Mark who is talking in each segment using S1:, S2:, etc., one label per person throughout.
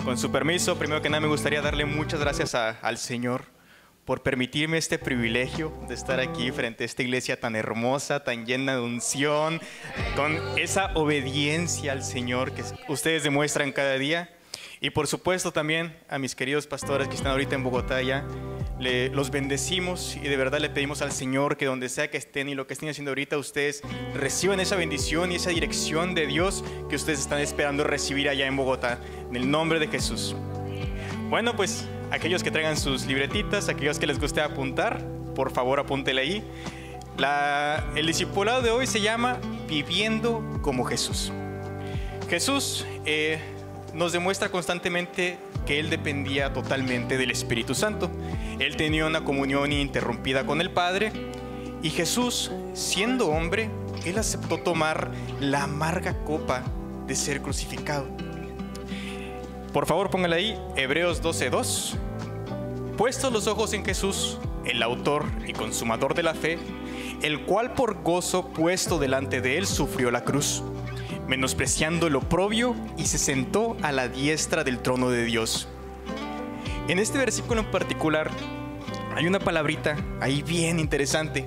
S1: Con su permiso, primero que nada me gustaría darle muchas gracias al Señor por permitirme este privilegio de estar aquí frente a esta iglesia tan hermosa, tan llena de unción, con esa obediencia al Señor que ustedes demuestran cada día. Y por supuesto también a mis queridos pastores que están ahorita en Bogotá ya, los bendecimos y de verdad le pedimos al Señor que donde sea que estén y lo que estén haciendo ahorita, ustedes reciban esa bendición y esa dirección de Dios que ustedes están esperando recibir allá en Bogotá, en el nombre de Jesús. Bueno, pues aquellos que traigan sus libretitas, aquellos que les guste apuntar, por favor apúntele ahí. El discipulado de hoy se llama Viviendo como Jesús. Jesús nos demuestra constantemente que Él dependía totalmente del Espíritu Santo. Él tenía una comunión ininterrumpida con el Padre. Y Jesús, siendo hombre, Él aceptó tomar la amarga copa de ser crucificado. Por favor, póngale ahí, Hebreos 12:2. Puestos los ojos en Jesús, el autor y consumador de la fe, el cual por gozo puesto delante de Él sufrió la cruz, menospreciando el oprobio, y se sentó a la diestra del trono de Dios. En este versículo en particular hay una palabrita ahí bien interesante: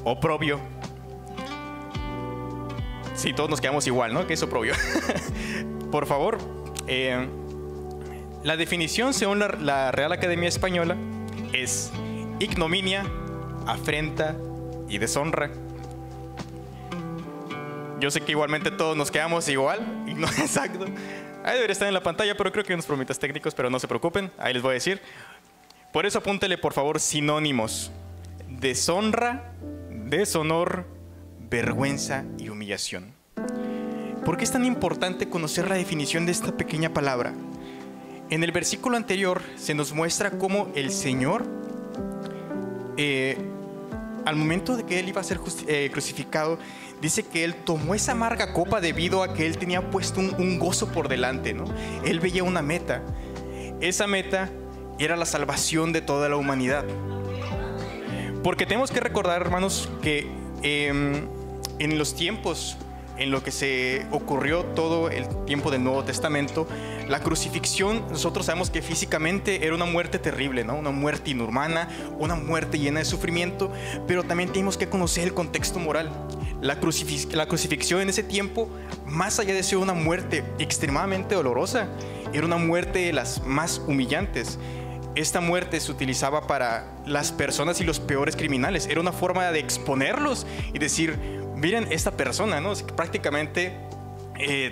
S1: oprobio. Sí, todos nos quedamos igual, ¿no? ¿Qué es oprobio? Por favor, la definición según la Real Academia Española es ignominia, afrenta y deshonra. Yo sé que igualmente todos nos quedamos igual, y no exacto. Ahí debería estar en la pantalla, pero creo que hay unos problemitas técnicos, pero no se preocupen, ahí les voy a decir. Por eso apúntele por favor sinónimos: deshonra, deshonor, vergüenza y humillación. ¿Por qué es tan importante conocer la definición de esta pequeña palabra? En el versículo anterior se nos muestra cómo el Señor, al momento de que Él iba a ser crucificado, dice que Él tomó esa amarga copa debido a que Él tenía puesto un gozo por delante, ¿no? Él veía una meta. Esa meta era la salvación de toda la humanidad. Porque tenemos que recordar, hermanos, que en los tiempos en lo que se ocurrió todo el tiempo del Nuevo Testamento, la crucifixión, nosotros sabemos que físicamente era una muerte terrible, ¿no? Una muerte inhumana, una muerte llena de sufrimiento, pero también tenemos que conocer el contexto moral. La crucifixión en ese tiempo, más allá de ser una muerte extremadamente dolorosa, era una muerte de las más humillantes. Esta muerte se utilizaba para las personas y los peores criminales. Era una forma de exponerlos y decir: miren esta persona, ¿no? Prácticamente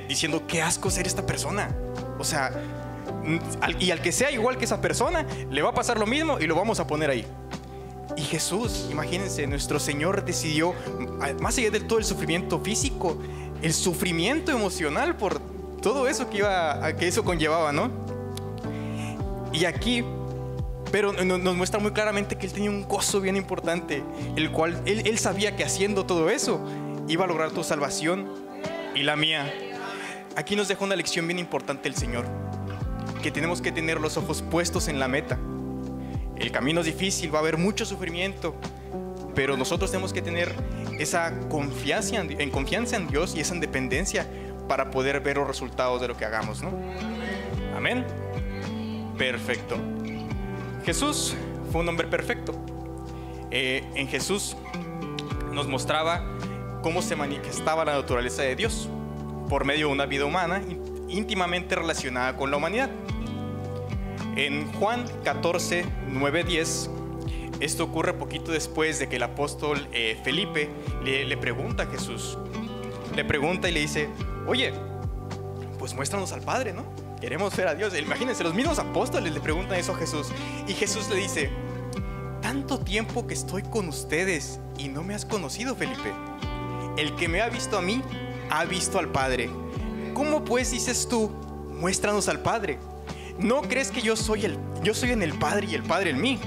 S1: diciendo: qué asco ser esta persona. O sea, y al que sea igual que esa persona, le va a pasar lo mismo y lo vamos a poner ahí. Y Jesús, imagínense, nuestro Señor decidió, más allá de todo el sufrimiento físico, el sufrimiento emocional por todo eso que eso conllevaba, ¿no? Y aquí, pero nos muestra muy claramente que Él tenía un gozo bien importante, el cual él sabía que haciendo todo eso iba a lograr tu salvación y la mía. Aquí nos deja una lección bien importante el Señor, que tenemos que tener los ojos puestos en la meta. El camino es difícil, va a haber mucho sufrimiento, pero nosotros tenemos que tener esa confianza en Dios y esa dependencia para poder ver los resultados de lo que hagamos, ¿no? Amén. Perfecto. Jesús fue un hombre perfecto. En Jesús nos mostraba cómo se manifestaba la naturaleza de Dios por medio de una vida humana íntimamente relacionada con la humanidad. En Juan 14, 9, 10, esto ocurre poquito después de que el apóstol Felipe le pregunta a Jesús. Le pregunta y le dice: oye, pues muéstranos al Padre, ¿no? Queremos ver a Dios. Imagínense, los mismos apóstoles le preguntan eso a Jesús. Y Jesús le dice: tanto tiempo que estoy con ustedes y no me has conocido, Felipe. El que me ha visto a mí, ha visto al Padre. ¿Cómo pues dices tú: muéstranos al Padre? ¿No crees que yo soy en el Padre y el Padre en mí?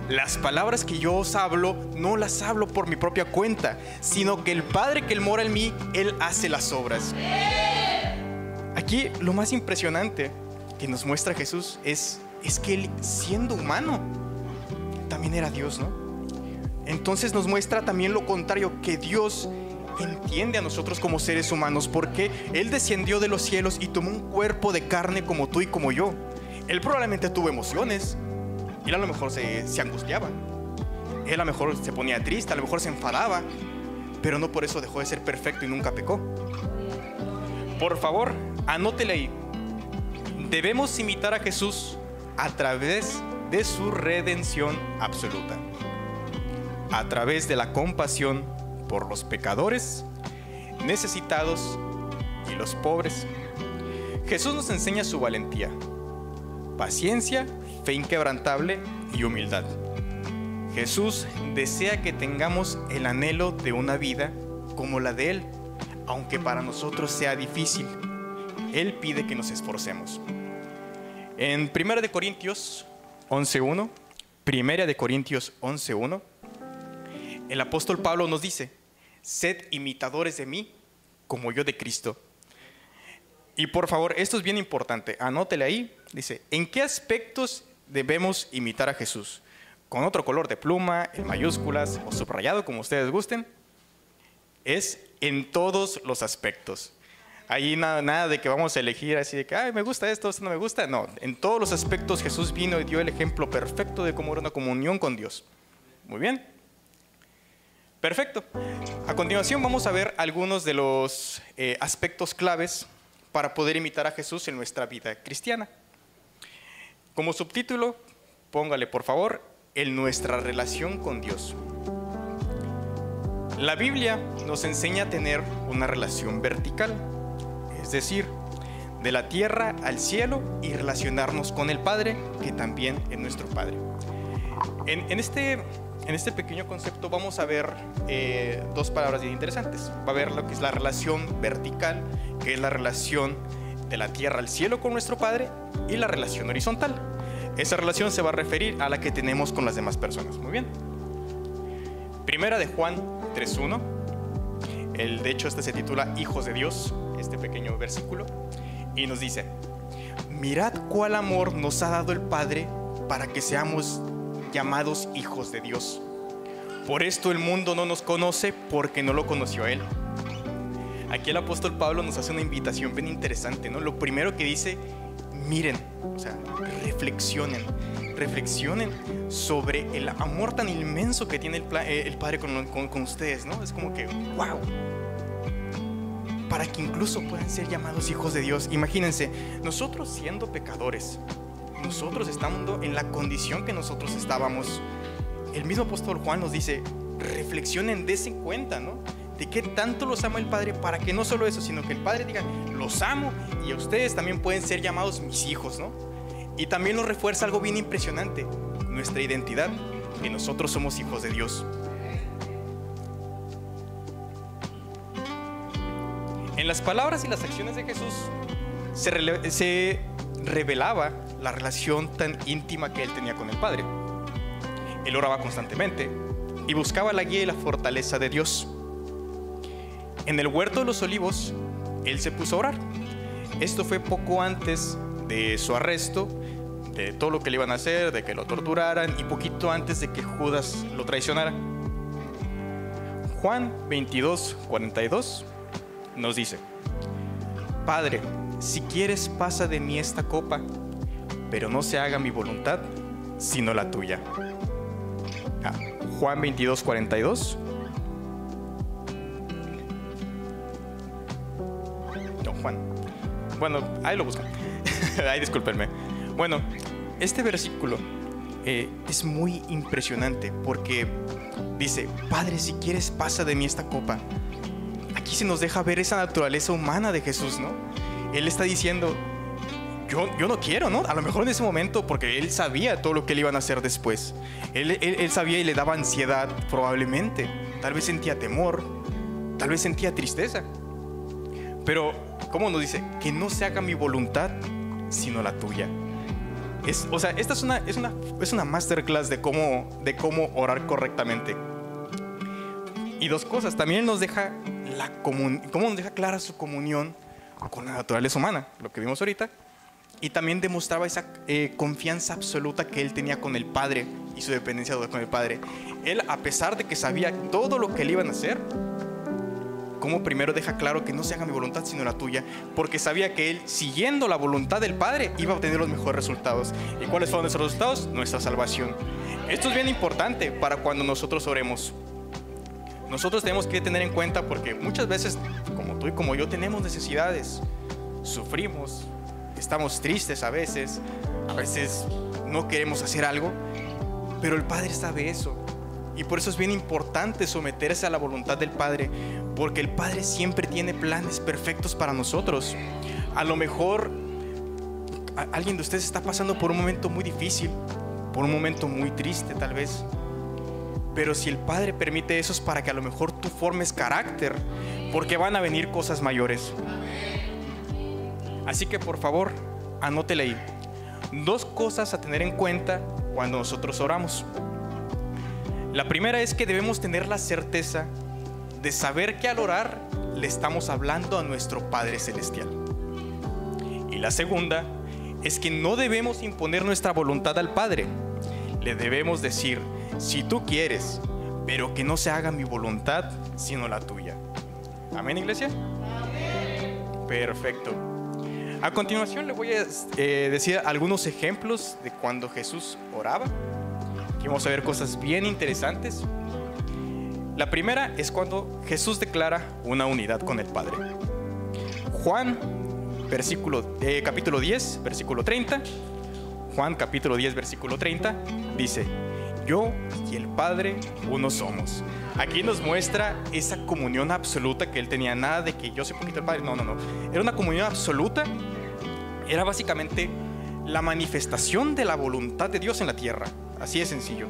S1: Las palabras que yo os hablo, no las hablo por mi propia cuenta, sino que el Padre que Él mora en mí, Él hace las obras. Aquí lo más impresionante que nos muestra Jesús es que Él, siendo humano, también era Dios, ¿no? Entonces nos muestra también lo contrario, que Dios entiende a nosotros como seres humanos, porque Él descendió de los cielos y tomó un cuerpo de carne como tú y como yo. Él probablemente tuvo emociones. Él a lo mejor se angustiaba. Él a lo mejor se ponía triste, a lo mejor se enfadaba, pero no por eso dejó de ser perfecto y nunca pecó. Por favor, anótele ahí. Debemos imitar a Jesús a través de su redención absoluta, a través de la compasión por los pecadores, necesitados y los pobres. Jesús nos enseña su valentía, paciencia, fe inquebrantable y humildad. Jesús desea que tengamos el anhelo de una vida como la de Él, aunque para nosotros sea difícil. Él pide que nos esforcemos. En 1 de Corintios 11:1, 1 de Corintios 11:1, el apóstol Pablo nos dice: sed imitadores de mí como yo de Cristo. Y por favor, esto es bien importante, anótele ahí. Dice: ¿en qué aspectos debemos imitar a Jesús? Con otro color de pluma, en mayúsculas o subrayado, como ustedes gusten. Es en todos los aspectos. Ahí nada de que vamos a elegir así de que, ay, me gusta esto no me gusta. No, en todos los aspectos Jesús vino y dio el ejemplo perfecto de cómo era una comunión con Dios. Muy bien. Perfecto. A continuación vamos a ver algunos de los aspectos claves para poder imitar a Jesús en nuestra vida cristiana. Como subtítulo, póngale por favor, en nuestra relación con Dios. La Biblia nos enseña a tener una relación vertical, es decir, de la tierra al cielo, y relacionarnos con el Padre, que también es nuestro Padre. En este pequeño concepto vamos a ver dos palabras bien interesantes. Va a ver lo que es la relación vertical, que es la relación de la tierra al cielo con nuestro Padre, y la relación horizontal. Esa relación se va a referir a la que tenemos con las demás personas. Muy bien. Primera de Juan 3:1. De hecho, este se titula Hijos de Dios, este pequeño versículo. Y nos dice: mirad cuál amor nos ha dado el Padre para que seamos llamados hijos de Dios. Por esto el mundo no nos conoce, porque no lo conoció a Él. Aquí el apóstol Pablo nos hace una invitación bien interesante, ¿no? Lo primero que dice: miren, o sea, reflexionen sobre el amor tan inmenso que tiene el Padre con ustedes, ¿no? Es como que, wow, para que incluso puedan ser llamados hijos de Dios. Imagínense, nosotros siendo pecadores, nosotros estando en la condición que nosotros estábamos, el mismo apóstol Juan nos dice: reflexionen, dense cuenta, ¿no?, de qué tanto los ama el Padre, para que no solo eso, sino que el Padre diga: los amo y a ustedes también pueden ser llamados mis hijos, ¿no? Y también nos refuerza algo bien impresionante: nuestra identidad, que nosotros somos hijos de Dios. En las palabras y las acciones de Jesús se revelaba la relación tan íntima que Él tenía con el Padre. Él oraba constantemente y buscaba la guía y la fortaleza de Dios. En el huerto de los olivos, Él se puso a orar. Esto fue poco antes de su arresto, de todo lo que le iban a hacer, de que lo torturaran, y poquito antes de que Judas lo traicionara. Juan 22:42 nos dice: Padre, si quieres, pasa de mí esta copa, pero no se haga mi voluntad, sino la tuya. Juan 22:42. No, Juan. Bueno, ahí lo buscan. Ahí discúlpenme. Bueno, este versículo es muy impresionante porque dice: Padre, si quieres, pasa de mí esta copa. Aquí se nos deja ver esa naturaleza humana de Jesús, ¿no? Él está diciendo: yo no quiero, ¿no? A lo mejor en ese momento, porque Él sabía todo lo que le iban a hacer después. Él sabía y le daba ansiedad, probablemente. Tal vez sentía temor, tal vez sentía tristeza. Pero, ¿cómo nos dice? Que no se haga mi voluntad, sino la tuya. O sea, esta es una masterclass de cómo orar correctamente. Y dos cosas, también nos deja cómo nos deja clara su comunión con la naturaleza humana, lo que vimos ahorita. Y también demostraba esa confianza absoluta que Él tenía con el Padre y su dependencia con el Padre. Él, a pesar de que sabía todo lo que le iban a hacer, cómo primero deja claro que no se haga mi voluntad sino la tuya, porque sabía que él, siguiendo la voluntad del Padre, iba a obtener los mejores resultados. ¿Y cuáles fueron esos resultados? Nuestra salvación. Esto es bien importante para cuando nosotros oremos. Nosotros tenemos que tener en cuenta, porque muchas veces, como tú y como yo, tenemos necesidades, sufrimos, estamos tristes a veces no queremos hacer algo, pero el Padre sabe eso. Y por eso es bien importante someterse a la voluntad del Padre, porque el Padre siempre tiene planes perfectos para nosotros. A lo mejor alguien de ustedes está pasando por un momento muy difícil, por un momento muy triste tal vez, pero si el Padre permite eso es para que a lo mejor tú formes carácter, porque van a venir cosas mayores. Así que por favor, anótele ahí 2 cosas a tener en cuenta cuando nosotros oramos. La primera es que debemos tener la certeza de saber que al orar le estamos hablando a nuestro Padre Celestial. Y la segunda es que no debemos imponer nuestra voluntad al Padre. Le debemos decir: si tú quieres, pero que no se haga mi voluntad sino la tuya. ¿Amén, iglesia? Amén. Perfecto. A continuación le voy a decir algunos ejemplos de cuando Jesús oraba. Aquí vamos a ver cosas bien interesantes. La primera es cuando Jesús declara una unidad con el Padre. Juan, capítulo 10, versículo 30. Juan, capítulo 10, versículo 30, dice: yo y el Padre uno somos. Aquí nos muestra esa comunión absoluta que él tenía. Nada de que yo soy poquito el Padre. No. Era una comunión absoluta. Era básicamente la manifestación de la voluntad de Dios en la tierra. Así de sencillo.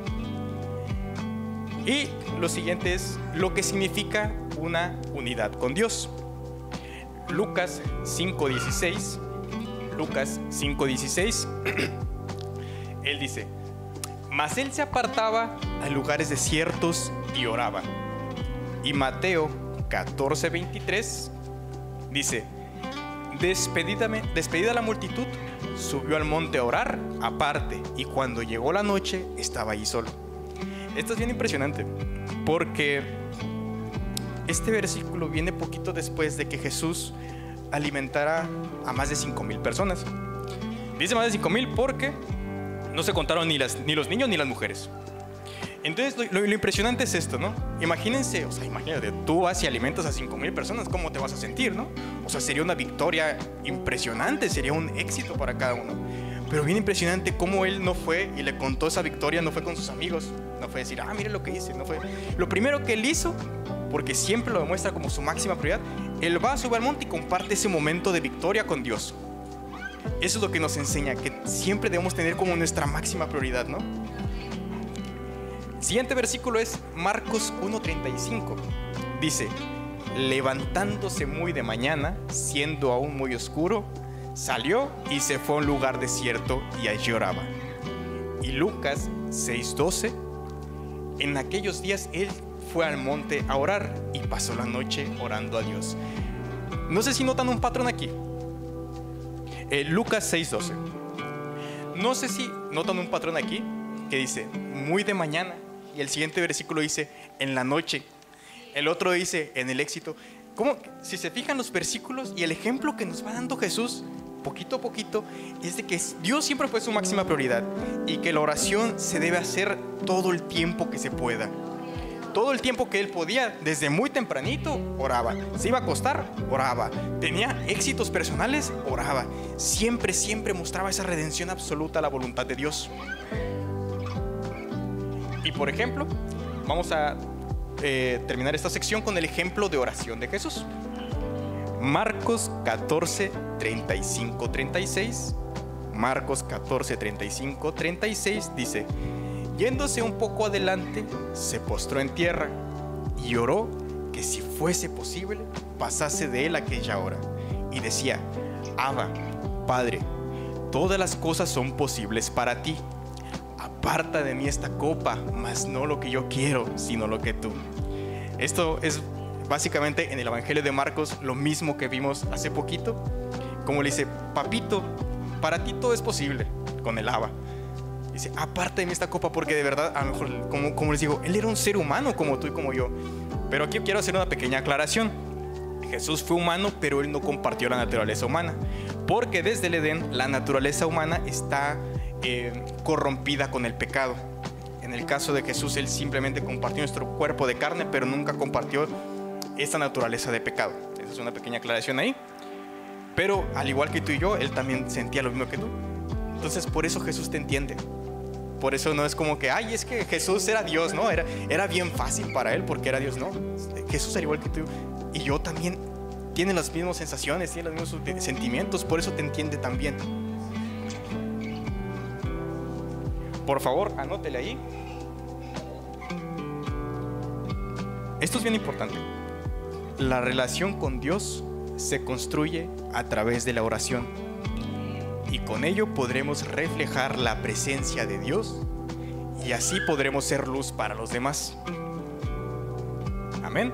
S1: Y lo siguiente es lo que significa una unidad con Dios. Lucas 5:16. Lucas 5:16. Él dice: mas él se apartaba a lugares desiertos y oraba. Y Mateo 14:23 dice: despedida la multitud, subió al monte a orar aparte, y cuando llegó la noche estaba ahí solo. Esto es bien impresionante, porque este versículo viene poquito después de que Jesús alimentara a más de 5,000 personas. Dice más de 5,000 porque no se contaron ni los niños ni las mujeres. Entonces lo impresionante es esto, ¿no? Imagínense, imagínate, tú vas y alimentas a 5,000 personas, ¿cómo te vas a sentir, no? Sería una victoria impresionante, sería un éxito para cada uno. Pero bien impresionante cómo él no fue y le contó esa victoria, no fue con sus amigos, no fue decir: mire lo que hice, no fue. Lo primero que él hizo, porque siempre lo demuestra como su máxima prioridad, él va a subir al monte y comparte ese momento de victoria con Dios. Eso es lo que nos enseña, que siempre debemos tener como nuestra máxima prioridad, ¿no? Siguiente versículo es Marcos 1:35. Dice: levantándose muy de mañana, siendo aún muy oscuro, salió y se fue a un lugar desierto y allí oraba. Y Lucas 6:12. En aquellos días él fue al monte a orar y pasó la noche orando a Dios. No sé si notan un patrón aquí. Lucas 6:12. No sé si notan un patrón aquí que dice muy de mañana, y el siguiente versículo dice en la noche. El otro dice en el éxito. Como si se fijan los versículos y el ejemplo que nos va dando Jesús poquito a poquito es de que Dios siempre fue su máxima prioridad y que la oración se debe hacer todo el tiempo que se pueda. Todo el tiempo que él podía, desde muy tempranito, oraba. Se iba a acostar, oraba. Tenía éxitos personales, oraba. Siempre mostraba esa redención absoluta a la voluntad de Dios. Y por ejemplo, vamos a terminar esta sección con el ejemplo de oración de Jesús. Marcos 14:35-36. Marcos 14:35-36 dice: yéndose un poco adelante, se postró en tierra y oró que si fuese posible pasase de él aquella hora. Y decía: Abba, Padre, todas las cosas son posibles para ti. Aparta de mí esta copa, mas no lo que yo quiero, sino lo que tú. Esto es básicamente en el Evangelio de Marcos lo mismo que vimos hace poquito. Como le dice: papito, para ti todo es posible, con el Abba. Dice: aparta de mí esta copa, porque de verdad, a lo mejor, como les digo, él era un ser humano como tú y como yo. Pero aquí quiero hacer una pequeña aclaración. Jesús fue humano, pero Él no compartió la naturaleza humana, porque desde el Edén la naturaleza humana está corrompida con el pecado. En el caso de Jesús, Él simplemente compartió nuestro cuerpo de carne, pero nunca compartió esta naturaleza de pecado. Esa es una pequeña aclaración ahí. Pero al igual que tú y yo, Él también sentía lo mismo que tú. Entonces por eso Jesús te entiende. Por eso no es como que, ay, es que Jesús era Dios, ¿no? Era bien fácil para Él porque era Dios, ¿no? Jesús era igual que tú y yo también. Tiene las mismas sensaciones, tiene los mismos sentimientos, por eso te entiende también. Por favor, anótele ahí. Esto es bien importante. La relación con Dios se construye a través de la oración, y con ello podremos reflejar la presencia de Dios, y así podremos ser luz para los demás. Amén.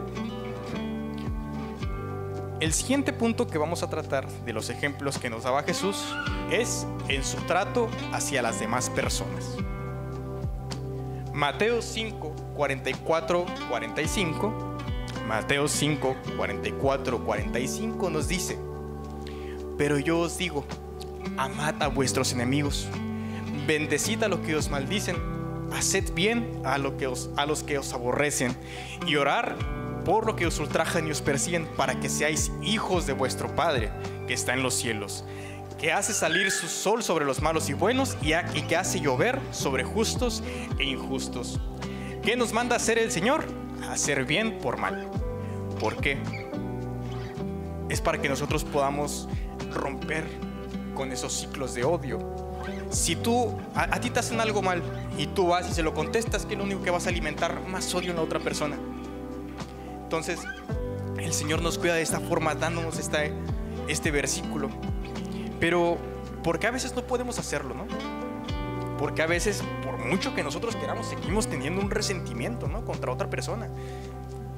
S1: El siguiente punto que vamos a tratar de los ejemplos que nos daba Jesús es en su trato hacia las demás personas. Mateo 5, 44, 45. Mateo 5, 44, 45 nos dice: pero yo os digo, amad a vuestros enemigos, bendecid a los que os maldicen, haced bien a los que os aborrecen, y orad por lo que os ultrajan y os persiguen, para que seáis hijos de vuestro Padre que está en los cielos, que hace salir su sol sobre los malos y buenos, y que hace llover sobre justos e injustos. ¿Qué nos manda hacer el Señor? Hacer bien por mal. ¿Por qué? Es para que nosotros podamos romper con esos ciclos de odio. Si a ti te hacen algo mal y tú vas y se lo contestas, que es lo único que vas a alimentar más odio en la otra persona. Entonces el Señor nos cuida de esta forma, dándonos este versículo. Pero ¿por qué a veces no podemos hacerlo, no? Porque a veces, por mucho que nosotros queramos, seguimos teniendo un resentimiento, ¿no?, contra otra persona.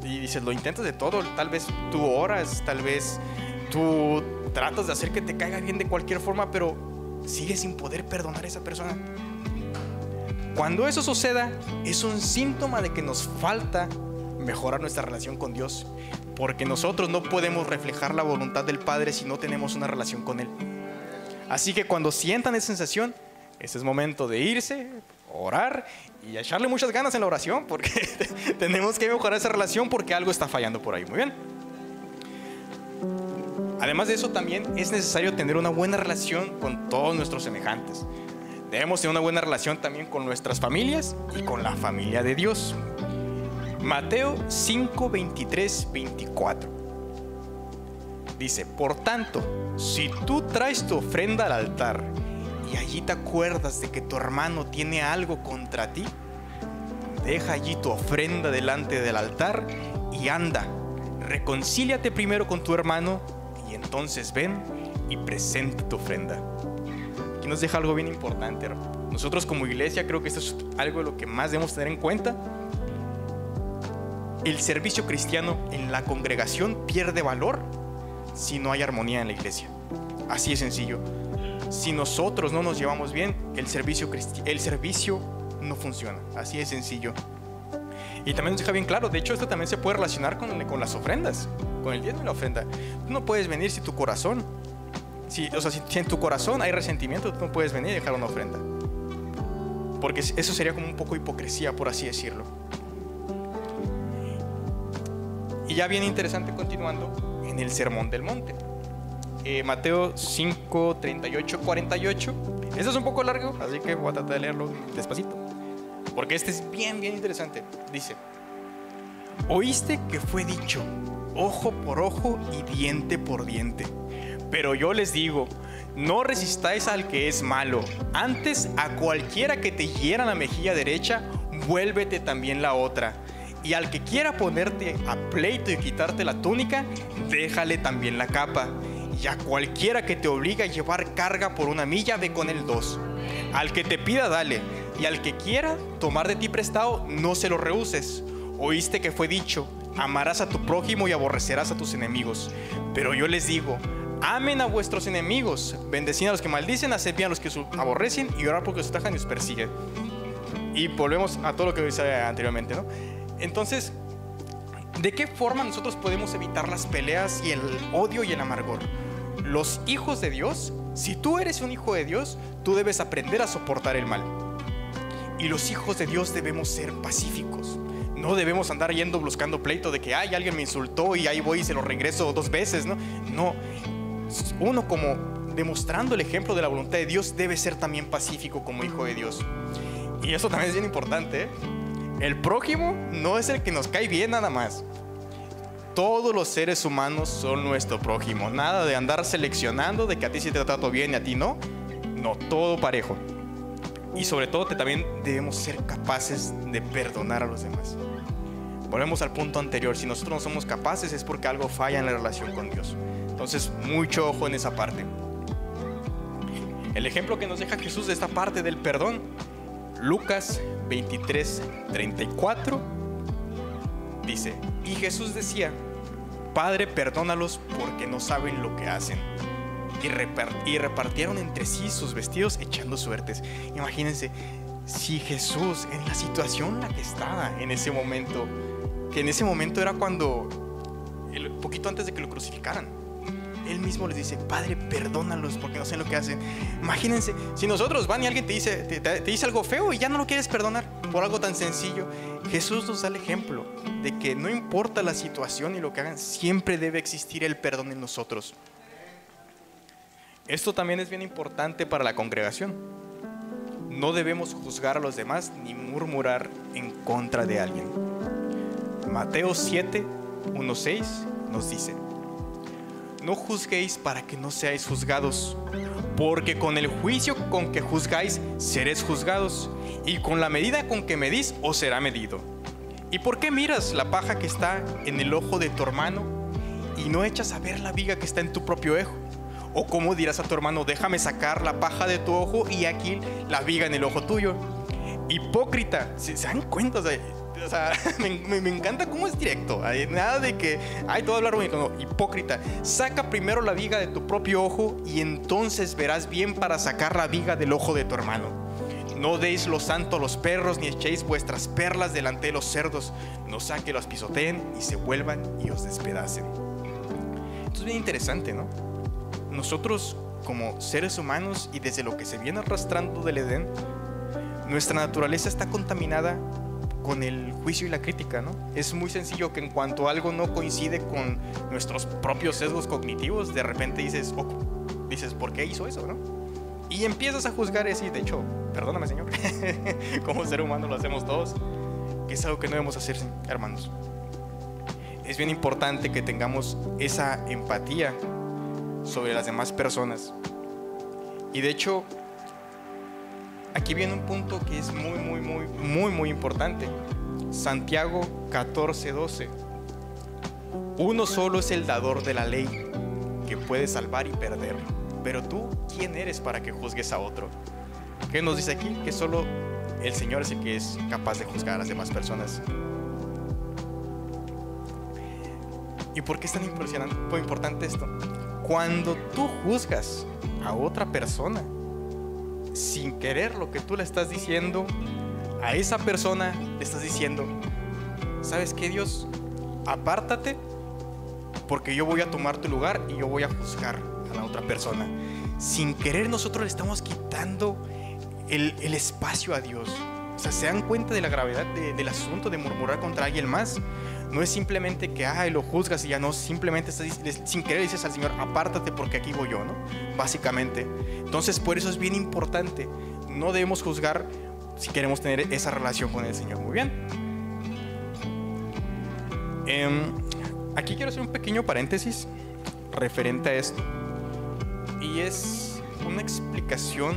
S1: Y dices, lo intentas de todo. Tal vez tú oras, tal vez tú tratas de hacer que te caiga bien de cualquier forma, pero sigues sin poder perdonar a esa persona. Cuando eso suceda, es un síntoma de que nos falta mejorar nuestra relación con Dios, porque nosotros no podemos reflejar la voluntad del Padre si no tenemos una relación con Él. Así que cuando sientan esa sensación, ese es momento de irse, orar y echarle muchas ganas en la oración, porque tenemos que mejorar esa relación, porque algo está fallando por ahí. Muy bien. Además de eso, también es necesario tener una buena relación con todos nuestros semejantes. Debemos tener una buena relación también con nuestras familias y con la familia de Dios. Mateo 5, 23, 24 dice: por tanto, si tú traes tu ofrenda al altar y allí te acuerdas de que tu hermano tiene algo contra ti, deja allí tu ofrenda delante del altar y anda, reconcíliate primero con tu hermano, y entonces ven y presenta tu ofrenda. Aquí nos deja algo bien importante. Nosotros como iglesia creo que esto es algo de lo que más debemos tener en cuenta. El servicio cristiano en la congregación pierde valor si no hay armonía en la iglesia. Así de sencillo. Si nosotros no nos llevamos bien, el servicio no funciona. Así de sencillo. Y también nos deja bien claro, de hecho esto también se puede relacionar con las ofrendas, con el diezmo y la ofrenda. Tú no puedes venir si tu corazón, si en tu corazón hay resentimiento, tú no puedes venir y dejar una ofrenda, porque eso sería como un poco hipocresía, por así decirlo. Y ya bien interesante, continuando en el Sermón del Monte, Mateo 5, 38, 48. Este es un poco largo, así que voy a tratar de leerlo despacito, porque este es bien interesante. Dice: oíste que fue dicho, ojo por ojo y diente por diente. Pero yo les digo, no resistáis al que es malo. Antes, a cualquiera que te hiera la mejilla derecha, vuélvete también la otra. Y al que quiera ponerte a pleito y quitarte la túnica, déjale también la capa. Y a cualquiera que te obligue a llevar carga por 1 milla, ve con él 2. Al que te pida, dale. Y al que quiera tomar de ti prestado, no se lo rehuses. Oíste que fue dicho, amarás a tu prójimo y aborrecerás a tus enemigos. Pero yo les digo, amen a vuestros enemigos, bendecid a los que maldicen, haced bien a los que os aborrecen, y orad por los que os ultrajan y os persiguen. Y volvemos a todo lo que decía anteriormente, ¿no? Entonces, ¿De qué forma nosotros podemos evitar las peleas y el odio y el amargor? Los hijos de Dios, si tú eres un hijo de Dios, tú debes aprender a soportar el mal. Y los hijos de Dios debemos ser pacíficos. No debemos andar yendo buscando pleito de que ay, alguien me insultó y ahí voy y se lo regreso 2 veces, ¿no? No, uno como demostrando el ejemplo de la voluntad de Dios debe ser también pacífico como hijo de Dios. Y eso también es bien importante, ¿eh? El prójimo no es el que nos cae bien nada más. Todos los seres humanos son nuestro prójimo. Nada de andar seleccionando de que a ti sí te trato bien y a ti no. No, todo parejo. Y sobre todo también debemos ser capaces de perdonar a los demás. Volvemos al punto anterior. Si nosotros no somos capaces es porque algo falla en la relación con Dios. Entonces, mucho ojo en esa parte. El ejemplo que nos deja Jesús de esta parte del perdón, Lucas 23:34, dice: y Jesús decía: Padre, perdónalos porque no saben lo que hacen. Y repartieron entre sí sus vestidos echando suertes. Imagínense, si Jesús en la situación en la que estaba en ese momento, que en ese momento era cuando, poquito antes de que lo crucificaran, Él mismo les dice: Padre, perdónalos porque no saben lo que hacen. Imagínense, si nosotros van y alguien te dice algo feo y ya no lo quieres perdonar por algo tan sencillo. Jesús nos da el ejemplo de que no importa la situación y lo que hagan, siempre debe existir el perdón en nosotros. Esto también es bien importante para la congregación. No debemos juzgar a los demás ni murmurar en contra de alguien. Mateo 7:1-6 nos dice: no juzguéis para que no seáis juzgados, porque con el juicio con que juzgáis seréis juzgados, y con la medida con que medís os será medido. ¿Y por qué miras la paja que está en el ojo de tu hermano y no echas a ver la viga que está en tu propio ojo? ¿O cómo dirás a tu hermano: déjame sacar la paja de tu ojo y aquí la viga en el ojo tuyo? Hipócrita, ¿se dan cuenta? O sea, me encanta cómo es directo. Nada de que, ay, te voy a hablar bonito. No, hipócrita, saca primero la viga de tu propio ojo y entonces verás bien para sacar la viga del ojo de tu hermano. No deis lo santo a los perros, ni echéis vuestras perlas delante de los cerdos, no sea que los pisoteen y se vuelvan y os despedacen. Esto es bien interesante, ¿no? Nosotros como seres humanos, y desde lo que se viene arrastrando del Edén, nuestra naturaleza está contaminada con el juicio y la crítica, ¿no? Es muy sencillo que en cuanto algo no coincide con nuestros propios sesgos cognitivos, de repente dices, ¿por qué hizo eso, no? Y empiezas a juzgar y decir, de hecho, perdóname, Señor, como ser humano lo hacemos todos, que es algo que no debemos hacer, hermanos. Es bien importante que tengamos esa empatía sobre las demás personas. Y de hecho, aquí viene un punto que es muy importante. Santiago 14:12. Uno solo es el dador de la ley, que puede salvar y perder. Pero tú, ¿quién eres para que juzgues a otro? ¿Qué nos dice aquí? Que solo el Señor es el que es capaz de juzgar a las demás personas. ¿Y por qué es tan importante esto? Cuando tú juzgas a otra persona, sin querer, lo que tú le estás diciendo a esa persona, le estás diciendo: ¿sabes qué, Dios? Apártate, porque yo voy a tomar tu lugar y yo voy a juzgar a la otra persona. Sin querer nosotros le estamos quitando el espacio a Dios. O sea, ¿se dan cuenta de la gravedad del asunto de murmurar contra alguien más? No es simplemente que lo juzgas y ya no, simplemente sin querer dices al Señor: apártate porque aquí voy yo, ¿no? Básicamente. Entonces, por eso es bien importante. No debemos juzgar si queremos tener esa relación con el Señor. Muy bien. Aquí quiero hacer un pequeño paréntesis referente a esto. Y es una explicación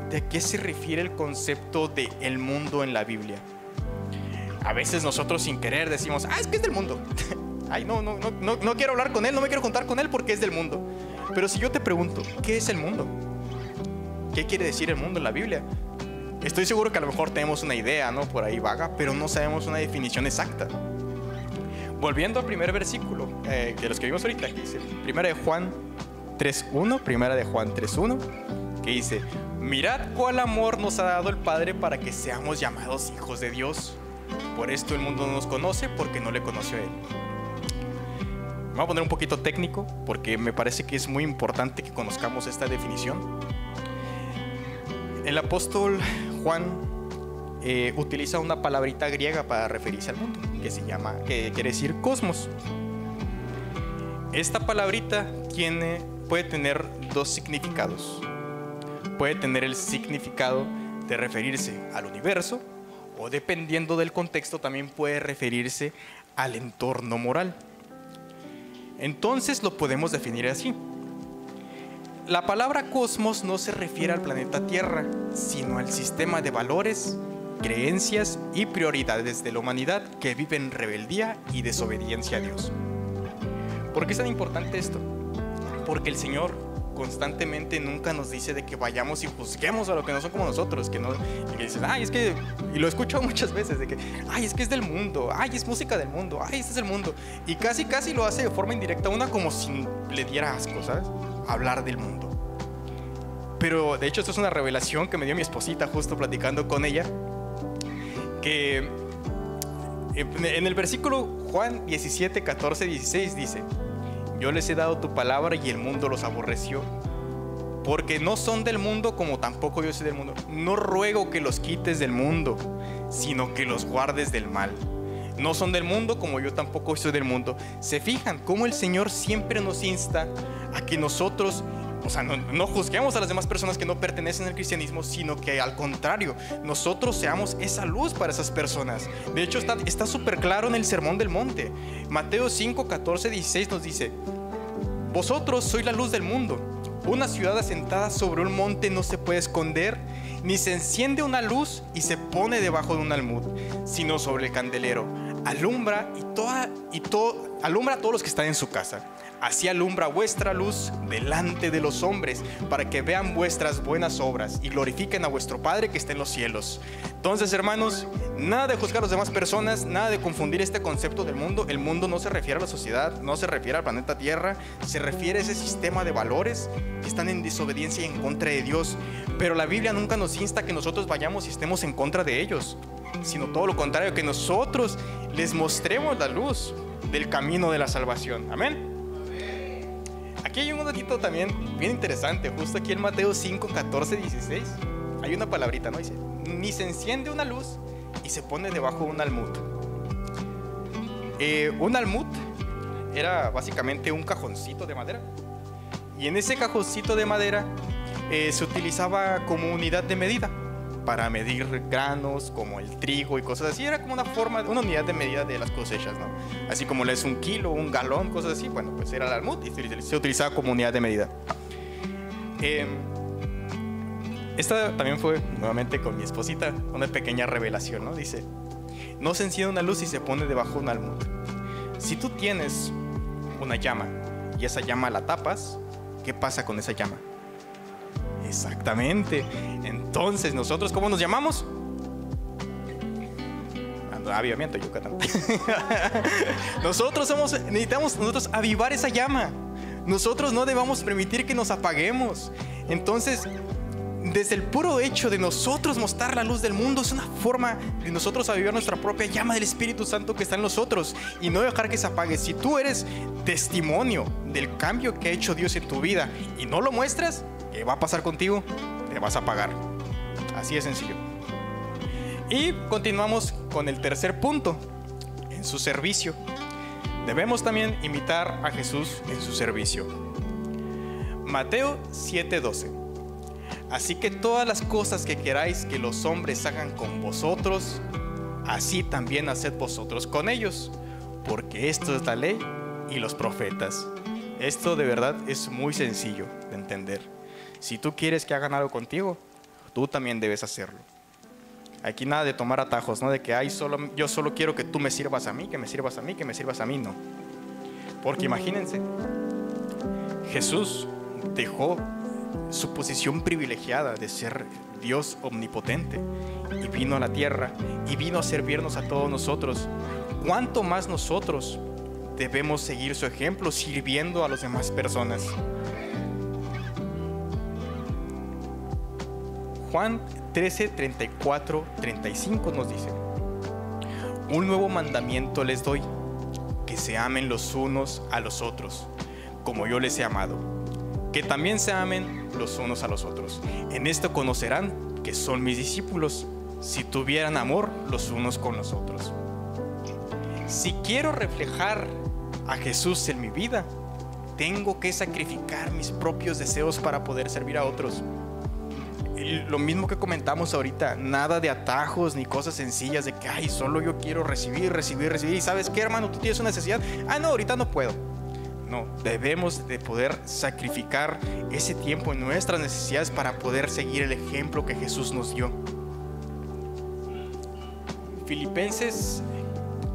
S1: de a qué se refiere el concepto de el mundo en la Biblia. A veces nosotros sin querer decimos: es que es del mundo. Ay, no quiero hablar con él, no me quiero juntar con él porque es del mundo. Pero si yo te pregunto, ¿qué es el mundo? ¿Qué quiere decir el mundo en la Biblia? Estoy seguro que a lo mejor tenemos una idea, ¿no? Por ahí vaga, pero no sabemos una definición exacta. Volviendo al primer versículo de los que vimos ahorita, que dice Primera de Juan 3:1, que dice: mirad cuál amor nos ha dado el Padre para que seamos llamados hijos de Dios. Por esto el mundo no nos conoce, porque no le conoció a Él. Me voy a poner un poquito técnico, porque me parece que es muy importante que conozcamos esta definición. El apóstol Juan utiliza una palabrita griega para referirse al mundo, que quiere decir cosmos. Esta palabrita puede tener dos significados. Puede tener el significado de referirse al universo, o dependiendo del contexto también puede referirse al entorno moral. Entonces lo podemos definir así. La palabra cosmos no se refiere al planeta Tierra, sino al sistema de valores, creencias y prioridades de la humanidad que vive en rebeldía y desobediencia a Dios. ¿Por qué es tan importante esto? Porque el Señor constantemente nunca nos dice de que vayamos y juzguemos a lo que no son como nosotros, que dicen, ay, es que, y lo he escuchado muchas veces, de que, ay, es que es del mundo, ay, es música del mundo, ay, este es el mundo, y casi lo hace de forma indirecta, como si le diera asco, ¿sabes? Hablar del mundo. Pero de hecho esto es una revelación que me dio mi esposita justo platicando con ella, que en el versículo Juan 17, 14, 16 dice: yo les he dado tu palabra y el mundo los aborreció, porque no son del mundo como tampoco yo soy del mundo. No ruego que los quites del mundo, sino que los guardes del mal. No son del mundo como yo tampoco soy del mundo. ¿Se fijan cómo el Señor siempre nos insta a que nosotros, no juzguemos a las demás personas que no pertenecen al cristianismo, sino que al contrario, nosotros seamos esa luz para esas personas? De hecho, está súper claro en el Sermón del Monte. Mateo 5, 14, 16 nos dice: vosotros sois la luz del mundo. Una ciudad asentada sobre un monte no se puede esconder, ni se enciende una luz y se pone debajo de un almud, sino sobre el candelero. Alumbra alumbra a todos los que están en su casa. Así alumbra vuestra luz delante de los hombres, para que vean vuestras buenas obras y glorifiquen a vuestro Padre que está en los cielos. Entonces, hermanos, nada de juzgar a las demás personas, nada de confundir este concepto del mundo. El mundo no se refiere a la sociedad, no se refiere al planeta Tierra, se refiere a ese sistema de valores que están en desobediencia y en contra de Dios. Pero la Biblia nunca nos insta a que nosotros vayamos y estemos en contra de ellos, sino todo lo contrario, que nosotros les mostremos la luz del camino de la salvación. Amén. Aquí hay un datito también bien interesante, justo aquí en Mateo 5, 14, 16. Hay una palabrita, ¿no? Dice: ni se enciende una luz y se pone debajo de un almud. Un almud era básicamente un cajoncito de madera. Y en ese cajoncito de madera se utilizaba como unidad de medida para medir granos como el trigo y cosas así. Era como una unidad de medida de las cosechas, ¿no? Así como es un kilo, un galón, cosas así. Bueno, pues era el almud y se utilizaba como unidad de medida. Esta también fue nuevamente con mi esposita una pequeña revelación, ¿no? Dice: no se enciende una luz y se pone debajo de un almud. Si tú tienes una llama y esa llama la tapas, ¿qué pasa con esa llama? Exactamente. Entonces, ¿nosotros cómo nos llamamos? Avivamiento Yucatán. Nosotros necesitamos avivar esa llama. Nosotros no debemos permitir que nos apaguemos. Entonces, desde el puro hecho de nosotros mostrar la luz del mundo, es una forma de nosotros avivar nuestra propia llama del Espíritu Santo que está en nosotros y no dejar que se apague. Si tú eres testimonio del cambio que ha hecho Dios en tu vida y no lo muestras, ¿qué va a pasar contigo? Te vas a apagar. Así de sencillo. Y continuamos con el tercer punto: en su servicio. Debemos también imitar a Jesús en su servicio. Mateo 7:12. Así que todas las cosas que queráis que los hombres hagan con vosotros, así también haced vosotros con ellos, porque esto es la ley y los profetas. Esto de verdad es muy sencillo de entender. Si tú quieres que hagan algo contigo, tú también debes hacerlo. Aquí nada de tomar atajos, ¿no? De que yo solo quiero que tú me sirvas a mí, que me sirvas a mí, que me sirvas a mí, no. Porque imagínense, Jesús dejó su posición privilegiada de ser Dios omnipotente y vino a la tierra y vino a servirnos a todos nosotros. ¿Cuánto más nosotros debemos seguir su ejemplo sirviendo a las demás personas? Juan 13, 34, 35 nos dice: Un nuevo mandamiento les doy, que se amen los unos a los otros, como yo les he amado, que también se amen los unos a los otros. En esto conocerán que son mis discípulos, si tuvieran amor los unos con los otros. Si quiero reflejar a Jesús en mi vida, tengo que sacrificar mis propios deseos para poder servir a otros. Lo mismo que comentamos ahorita, nada de atajos ni cosas sencillas de que, ay, solo yo quiero recibir. Y ¿sabes qué, hermano? Tú tienes una necesidad. Ah, no, ahorita no puedo. No, debemos de poder sacrificar ese tiempo en nuestras necesidades para poder seguir el ejemplo que Jesús nos dio. Filipenses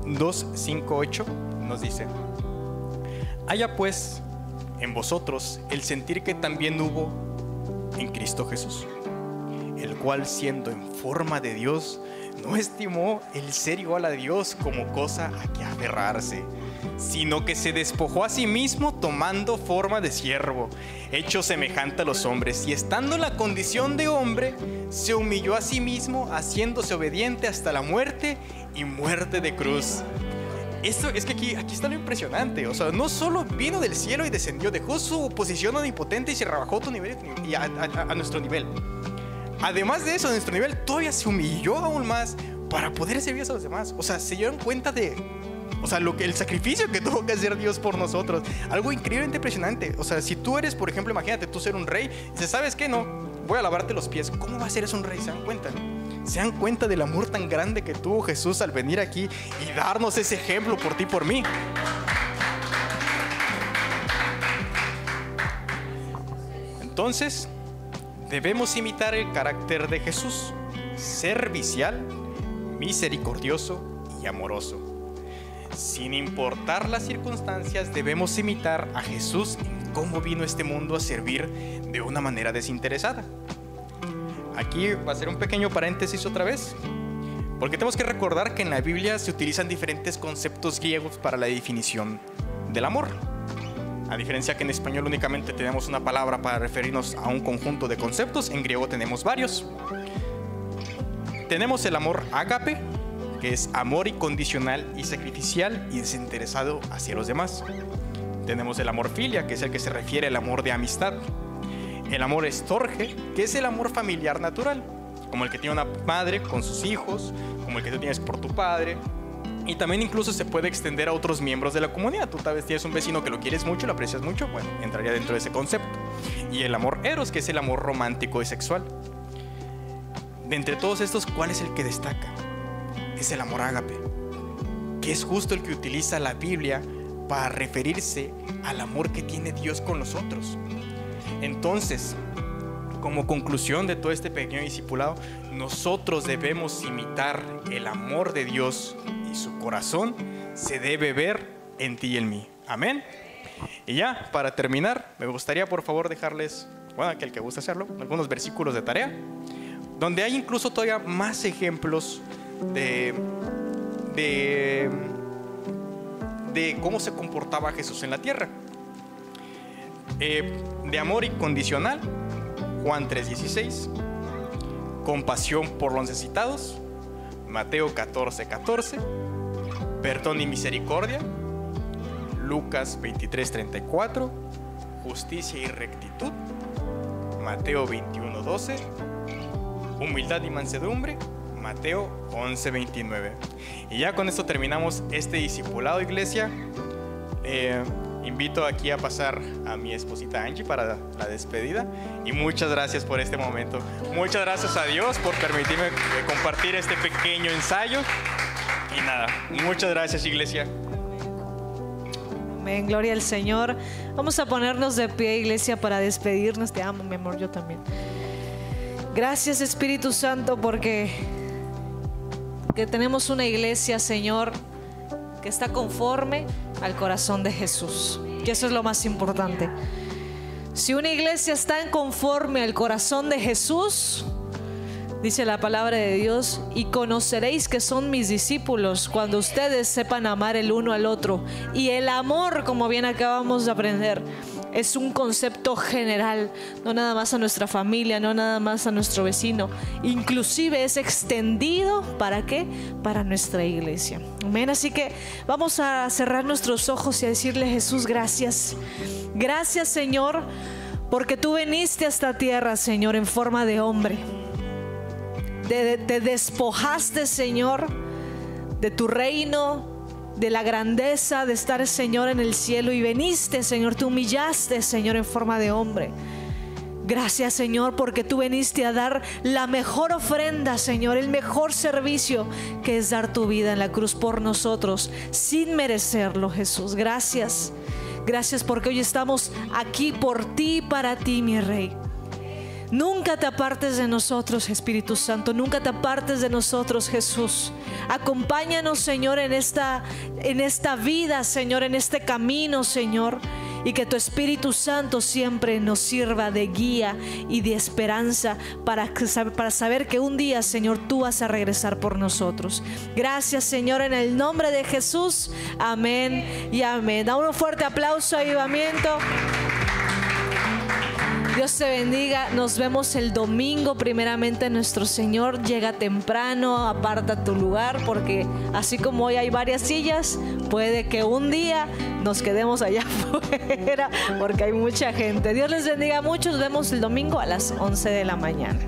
S1: 2, 5, 8 nos dice: haya pues en vosotros el sentir que también hubo en Cristo Jesús, el cual, siendo en forma de Dios, no estimó el ser igual a Dios como cosa a que aferrarse, sino que se despojó a sí mismo, tomando forma de siervo, hecho semejante a los hombres, y estando en la condición de hombre, se humilló a sí mismo, haciéndose obediente hasta la muerte y muerte de cruz. Esto es que aquí está lo impresionante. O sea, no solo vino del cielo y descendió, dejó su posición omnipotente y se rebajó a tu nivel y a nuestro nivel. Además de eso, a nuestro nivel todavía se humilló aún más para poder servir a los demás. O sea, se dieron cuenta de, o sea, el sacrificio que tuvo que hacer Dios por nosotros. Algo increíblemente impresionante. O sea, si tú eres, por ejemplo, imagínate tú ser un rey, y dices, ¿sabes qué? No, voy a lavarte los pies. ¿Cómo va a ser eso un rey? ¿Se dan cuenta? ¿Se dan cuenta del amor tan grande que tuvo Jesús al venir aquí y darnos ese ejemplo por ti y por mí? Entonces, debemos imitar el carácter de Jesús: servicial, misericordioso y amoroso. Sin importar las circunstancias, debemos imitar a Jesús en cómo vino a este mundo a servir de una manera desinteresada. Aquí va a ser un pequeño paréntesis otra vez, porque tenemos que recordar que en la Biblia se utilizan diferentes conceptos griegos para la definición del amor. A diferencia que en español únicamente tenemos una palabra para referirnos a un conjunto de conceptos, en griego tenemos varios. Tenemos el amor ágape, que es amor incondicional y sacrificial y desinteresado hacia los demás. Tenemos el amor filia, que es el que se refiere al amor de amistad. El amor estorge, que es el amor familiar natural, como el que tiene una madre con sus hijos, como el que tú tienes por tu padre. Y también incluso se puede extender a otros miembros de la comunidad. Tú tal vez tienes un vecino que lo quieres mucho, lo aprecias mucho, bueno, entraría dentro de ese concepto. Y el amor eros, que es el amor romántico y sexual. De entre todos estos, ¿cuál es el que destaca? Es el amor ágape, que es justo el que utiliza la Biblia para referirse al amor que tiene Dios con nosotros. Entonces, como conclusión de todo este pequeño discipulado, nosotros debemos imitar el amor de Dios y su corazón se debe ver en ti y en mí. Amén. Y ya, para terminar, me gustaría por favor dejarles, bueno, aquel que guste hacerlo, algunos versículos de tarea, donde hay incluso todavía más ejemplos de cómo se comportaba Jesús en la tierra. De amor incondicional, Juan 3:16. Compasión por los necesitados, Mateo 14:14. Perdón y misericordia, Lucas 23:34. Justicia y rectitud, Mateo 21:12. Humildad y mansedumbre, Mateo 11:29. Y ya con esto terminamos este discipulado, iglesia. Invito aquí a pasar a mi esposita Angie para la despedida. Y muchas gracias por este momento. Muchas gracias a Dios por permitirme compartir este pequeño ensayo. Y nada, muchas gracias, iglesia.
S2: Amén, gloria al Señor. Vamos a ponernos de pie, iglesia, para despedirnos. Te amo, mi amor, yo también. Gracias, Espíritu Santo, porque tenemos una iglesia, Señor, que está conforme al corazón de Jesús. Y eso es lo más importante. Si una iglesia está en conforme al corazón de Jesús, dice la palabra de Dios, y conoceréis que son mis discípulos cuando ustedes sepan amar el uno al otro. Y el amor, como bien acabamos de aprender, es un concepto general, no nada más a nuestra familia, no nada más a nuestro vecino, inclusive es extendido, ¿para qué? Para nuestra iglesia. Amén. Así que vamos a cerrar nuestros ojos y a decirle: Jesús, gracias. Gracias, Señor, porque tú viniste a esta tierra, Señor, en forma de hombre. Te despojaste, Señor, de tu reino, de la grandeza de estar, Señor, en el cielo, y veniste, Señor, te humillaste, Señor, en forma de hombre. Gracias, Señor, porque tú viniste a dar la mejor ofrenda, Señor, el mejor servicio, que es dar tu vida en la cruz por nosotros, sin merecerlo, Jesús. Gracias. Gracias porque hoy estamos aquí por ti y para ti, mi Rey. Nunca te apartes de nosotros, Espíritu Santo. Nunca te apartes de nosotros, Jesús. Acompáñanos, Señor, en esta vida, Señor, en este camino, Señor. Y que tu Espíritu Santo siempre nos sirva de guía y de esperanza para saber que un día, Señor, tú vas a regresar por nosotros. Gracias, Señor, en el nombre de Jesús. Amén y amén. Da un fuerte aplauso, Avivamiento. Dios te bendiga. Nos vemos el domingo. Primeramente, nuestro Señor llega temprano, aparta tu lugar, porque así como hoy hay varias sillas, puede que un día nos quedemos allá afuera porque hay mucha gente. Dios les bendiga mucho. Nos vemos el domingo a las 11 de la mañana.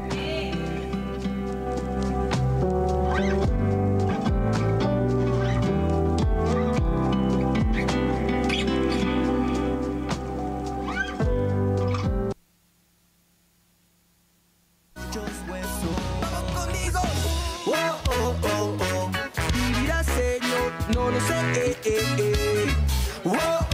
S3: Vivirá, Señor, no lo sé. Whoa.